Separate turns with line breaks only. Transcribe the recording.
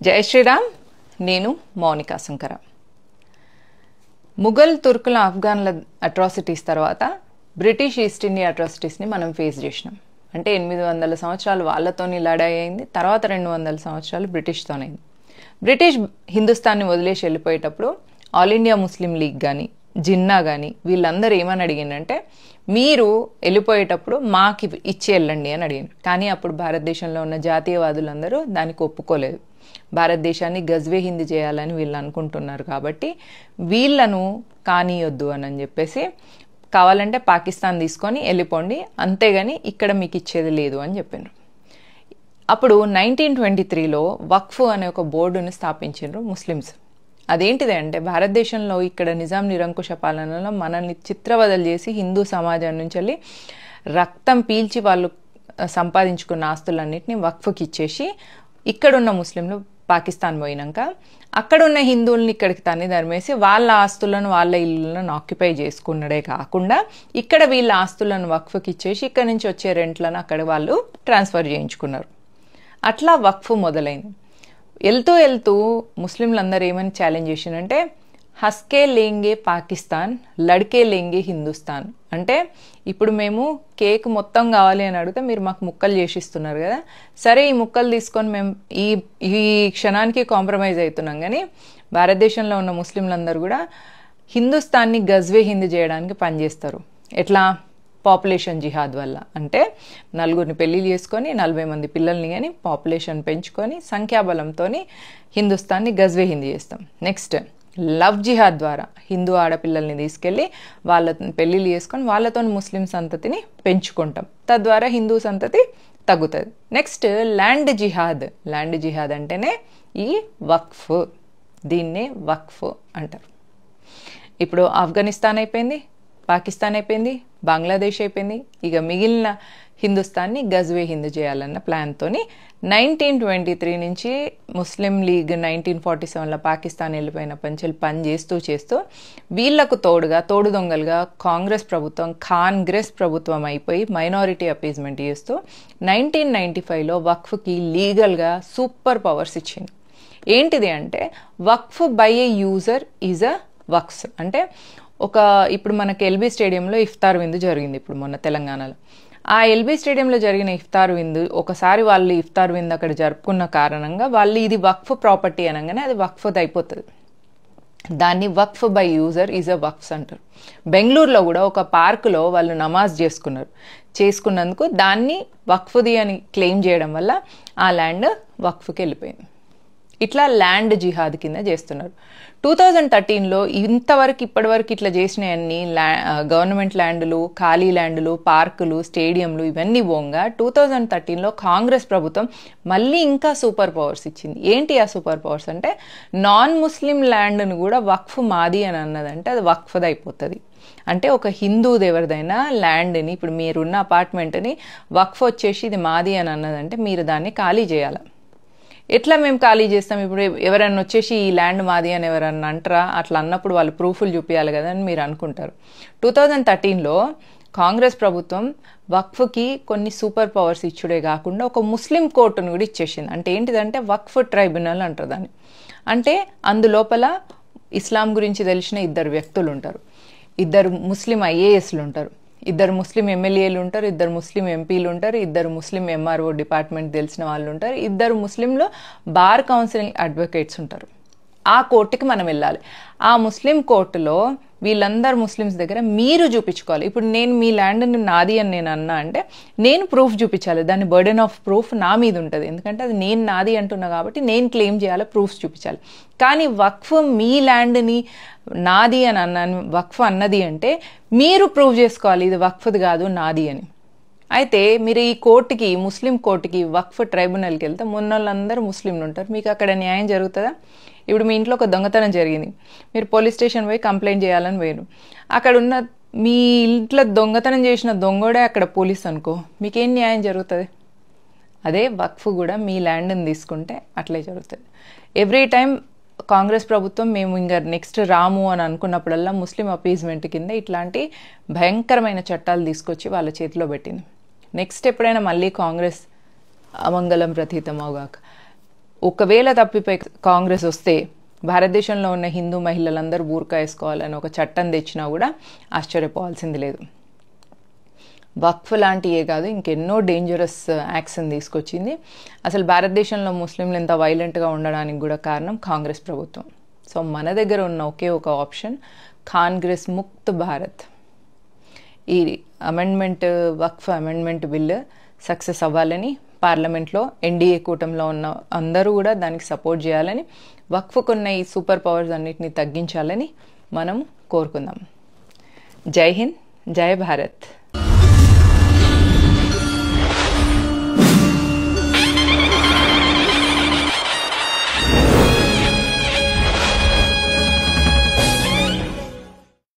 జై శ్రీరామ్. నేను మౌనికా శంకర. ముఘల్ తుర్కుల ఆఫ్ఘన్ల అట్రాసిటీస్ తర్వాత బ్రిటిష్ ఈస్ట్ ఇండియా అట్రాసిటీస్ని మనం ఫేస్ చేసినాం. అంటే 800 సంవత్సరాలు వాళ్ళతోని లడాయి అయింది. తర్వాత 200 సంవత్సరాలు బ్రిటిష్తోనైంది. బ్రిటిష్ హిందుస్థాన్ని వదిలేసి వెళ్ళిపోయేటప్పుడు ఆల్ ఇండియా ముస్లిం లీగ్ కానీ జిన్నా కానీ వీళ్ళందరూ ఏమని అడిగిందంటే, మీరు వెళ్ళిపోయేటప్పుడు మాకు ఇచ్చి వెళ్ళండి అని అడిగారు. కానీ అప్పుడు భారతదేశంలో ఉన్న జాతీయవాదులందరూ దానికి ఒప్పుకోలేదు. భారతదేశాన్ని గజ్వే హిందీ చేయాలని వీళ్ళు అనుకుంటున్నారు కాబట్టి వీళ్ళను కానీయొద్దు అని చెప్పేసి, కావాలంటే పాకిస్తాన్ తీసుకొని వెళ్ళిపోండి, అంతేగాని ఇక్కడ మీకు ఇచ్చేది లేదు అని చెప్పారు. అప్పుడు 1923లో వక్ఫ్ అనే ఒక బోర్డుని స్థాపించారు ముస్లిమ్స్. అదేంటిది అంటే, భారతదేశంలో ఇక్కడ నిజాం నిరంకుశ పాలనలో మనల్ని చిత్రవదలు చేసి హిందూ సమాజం నుంచి వెళ్ళి రక్తం పీల్చి వాళ్ళు సంపాదించుకున్న ఆస్తులన్నింటినీ వక్ఫ్కి ఇచ్చేసి, ఇక్కడున్న ముస్లింలు పాకిస్తాన్ పోయినాక అక్కడున్న హిందువుల్ని ఇక్కడికి తన్ని ధర్మేసి వాళ్ళ ఆస్తులను వాళ్ళ ఇళ్ళను ఆక్యుపై చేసుకున్నదే కాకుండా ఇక్కడ వీళ్ళ ఆస్తులను వక్ఫ్కి ఇచ్చేసి ఇక్కడ నుంచి వచ్చే రెంట్లను అక్కడ వాళ్ళు ట్రాన్స్ఫర్ చేయించుకున్నారు. అట్లా వక్ఫ్ మొదలైంది. వెళ్తూ వెళ్తూ ముస్లింలందరూ ఏమని ఛాలెంజ్ చేసినంటే, హస్కే లేంగే పాకిస్తాన్, లడ్కే లేంగే హిందుస్థాన్. అంటే ఇప్పుడు మేము కేక్ మొత్తం కావాలి అని అడిగితే మీరు మాకు ముక్కలు చేసిస్తున్నారు కదా, సరే ఈ ముక్కలు తీసుకొని మేము ఈ క్షణానికి కాంప్రమైజ్ అవుతున్నాం, కానీ భారతదేశంలో ఉన్న ముస్లింలందరూ కూడా హిందుస్థాన్ని గజ్వే హిందీ చేయడానికి పనిచేస్తారు. ఎట్లా? పాపులేషన్ జిహాద్ వల్ల. అంటే 4 పెళ్లి చేసుకొని 40 మంది పిల్లల్ని కానీ పాపులేషన్ పెంచుకొని సంఖ్యాబలంతో హిందుస్థాన్ని గజ్వే హిందీ చేస్తాం. నెక్స్ట్ లవ్ జిహాద్ ద్వారా హిందూ ఆడపిల్లల్ని తీసుకెళ్ళి వాళ్ళ పెళ్ళిళ్ళు చేసుకొని వాళ్ళతో ముస్లిం సంతతిని పెంచుకుంటాం, తద్వారా హిందూ సంతతి తగ్గుతుంది. నెక్స్ట్ ల్యాండ్ జిహాద్. ల్యాండ్ జిహాద్ అంటేనే ఈ వక్ఫ్, దీన్నే వక్ఫ్ అంటారు. ఇప్పుడు ఆఫ్ఘనిస్తాన్ అయిపోయింది, పాకిస్తాన్ అయిపోయింది, బంగ్లాదేశ్ అయిపోయింది, ఇక మిగిలిన హిందుస్థాన్ని గజ్వే హిందూ చేయాలన్న ప్లాన్తో 1923 నుంచి ముస్లిం లీగ్ 1947లో పాకిస్తాన్ వెళ్ళిపోయిన పని చేస్తూ వీళ్లకు తోడు దొంగలుగా కాంగ్రెస్ ప్రభుత్వం అయిపోయి మైనారిటీ అపీజ్మెంట్ చేస్తూ 1995లో వక్ఫ్కి లీగల్గా సూపర్ పవర్స్ ఇచ్చింది. ఏంటిది అంటే, waqf by a user is a waqf. అంటే ఇప్పుడు మనకి ఎల్బీ స్టేడియంలో ఇఫ్తార్ విందు జరిగింది ఇప్పుడు మొన్న తెలంగాణలో. ఆ ఎల్బీ స్టేడియంలో జరిగిన ఇఫ్తార్ విందు, ఒకసారి వాళ్ళు ఇఫ్తార్ విందు అక్కడ జరుపుకున్న కారణంగా వాళ్ళు ఇది వక్ఫ్ ప్రాపర్టీ అనగానే అది వక్ఫ్ అయిపోతుంది. దాన్ని వక్ఫ్ బై యూజర్ ఈజ్ అ వక్ఫ్ అంటారు. బెంగళూరులో కూడా ఒక పార్కులో వాళ్ళు నమాజ్ చేసుకున్నందుకు దాన్ని వక్ఫ్ది అని క్లెయిమ్ చేయడం వల్ల ఆ ల్యాండ్ వక్ఫ్కి వెళ్ళిపోయింది. ఇట్లా ల్యాండ్ జిహాద్ కింద చేస్తున్నారు. 2013లో ఇప్పటివరకు ఇట్లా చేసినవన్నీ గవర్నమెంట్ ల్యాండ్లు, ఖాళీ ల్యాండ్లు, పార్కులు, స్టేడియంలు ఇవన్నీ పోగా 2013లో కాంగ్రెస్ ప్రభుత్వం మళ్ళీ ఇంకా సూపర్ పవర్స్ ఇచ్చింది. ఏంటి ఆ సూపర్ పవర్స్ అంటే, నాన్ ముస్లిం ల్యాండ్ను కూడా వక్ఫ్ మాది అని అన్నదంటే అది వక్ఫ్ది అయిపోతుంది. అంటే ఒక హిందూది ఎవరిదైనా ల్యాండ్ని, ఇప్పుడు మీరున్న అపార్ట్మెంట్ని వక్ఫ్ వచ్చేసి ఇది మాది అని అన్నదంటే మీరు దాన్ని ఖాళీ చేయాలి. ఎట్లా మేము ఖాళీ చేస్తాం? ఇప్పుడు ఎవరన్నా వచ్చేసి ఈ ల్యాండ్ మాది అని ఎవరన్నా అంటారా? అట్లా అన్నప్పుడు వాళ్ళు ప్రూఫ్లు చూపించాలి కదా అని మీరు అనుకుంటారు. 2013లో కాంగ్రెస్ ప్రభుత్వం వక్ఫ్కి కొన్ని సూపర్ పవర్స్ ఇచ్చుడే కాకుండా ఒక ముస్లిం కోర్టును కూడా ఇచ్చేసింది. అంటే ఏంటిదంటే వక్ఫ్ ట్రైబ్యునల్ అంటారు దాన్ని. అంటే అందులోపల ఇస్లాం గురించి తెలిసిన 2 వ్యక్తులు ఉంటారు, 2 ముస్లిం ఐఏఎస్లు ఉంటారు, 2 ముస్లిం ఎమ్మెల్యేలు ఉంటారు, 2 ముస్లిం ఎంపీలు ఉంటారు, 2 ముస్లిం ఎంఆర్ఓ డిపార్ట్మెంట్ తెలిసిన వాళ్ళు ఉంటారు, 2 ముస్లింలో బార్ కౌన్సిలింగ్ అడ్వకేట్స్ ఉంటారు. ఆ కోర్టుకి మనం వెళ్ళాలి. ఆ ముస్లిం కోర్టులో వీళ్ళందరూ ముస్లిమ్స్ దగ్గర మీరు చూపించుకోవాలి. ఇప్పుడు నేను మీ ల్యాండ్ని నాది అని నేను అన్నా అంటే నేను ప్రూఫ్ చూపించాలి. దాని బర్డెన్ ఆఫ్ ప్రూఫ్ నా మీద ఉంటుంది, ఎందుకంటే అది నేను నాది అంటున్నా కాబట్టి నేను క్లెయిమ్ చేయాలి, ప్రూఫ్స్ చూపించాలి. కానీ వక్ఫ్ మీ ల్యాండ్ని నాది అని అన్నాను, వక్ఫ్ అన్నది అంటే మీరు ప్రూవ్ చేసుకోవాలి ఇది వక్ఫ్ది కాదు నాది అని. అయితే మీరు ఈ కోర్టుకి, ముస్లిం కోర్టుకి, వక్ఫ్ ట్రైబ్యునల్కి వెళ్తే మొన్నోళ్ళందరూ ముస్లింలు ఉంటారు, మీకు అక్కడ న్యాయం జరుగుతుందా? ఇప్పుడు మీ ఇంట్లో ఒక దొంగతనం జరిగింది, మీరు పోలీస్ స్టేషన్ పోయి కంప్లైంట్ చేయాలని పోయారు. అక్కడ ఉన్న మీ ఇంట్లో దొంగతనం చేసిన దొంగోడే అక్కడ పోలీస్ అనుకో, మీకేం న్యాయం జరుగుతుంది? అదే వక్ఫ్ కూడా మీ ల్యాండ్ని తీసుకుంటే అట్లే జరుగుతుంది. ఎవ్రీ టైం కాంగ్రెస్ ప్రభుత్వం మేము ఇంకా నెక్స్ట్ రాము అని అనుకున్నప్పుడల్లా ముస్లిం అపీజ్మెంట్ కింద ఇట్లాంటి భయంకరమైన చట్టాలు తీసుకొచ్చి వాళ్ళ చేతిలో పెట్టింది. నెక్స్ట్ ఎప్పుడైనా మళ్ళీ కాంగ్రెస్ అమంగళం ప్రతీతం అవగాక ఒకవేళ తప్పిపోయి కాంగ్రెస్ వస్తే భారతదేశంలో ఉన్న హిందూ మహిళలందరూ బూర్కా వేసుకోవాలని ఒక చట్టం తెచ్చినా కూడా ఆశ్చర్యపోవాల్సింది లేదు. వక్ఫ్ లాంటివే కాదు, ఇంకెన్నో డేంజరస్ యాక్షన్ తీసుకొచ్చింది. అసలు భారతదేశంలో ముస్లింలు ఎంత వైలెంట్గా ఉండడానికి కూడా కారణం కాంగ్రెస్ ప్రభుత్వం. సో మన దగ్గర ఉన్న ఒకే ఒక ఆప్షన్ కాంగ్రెస్ ముక్త్ భారత్. ఈ వక్ఫ్ అమెండ్మెంట్ బిల్లు సక్సెస్ అవ్వాలని పార్లమెంట్లో ఎన్డీఏ కూటమిలో ఉన్న అందరూ కూడా దానికి సపోర్ట్ చేయాలని, వక్ఫ్కున్న ఈ సూపర్ పవర్స్ అన్నిటిని తగ్గించాలని మనం కోరుకుందాం. జై హింద్, జై భారత్.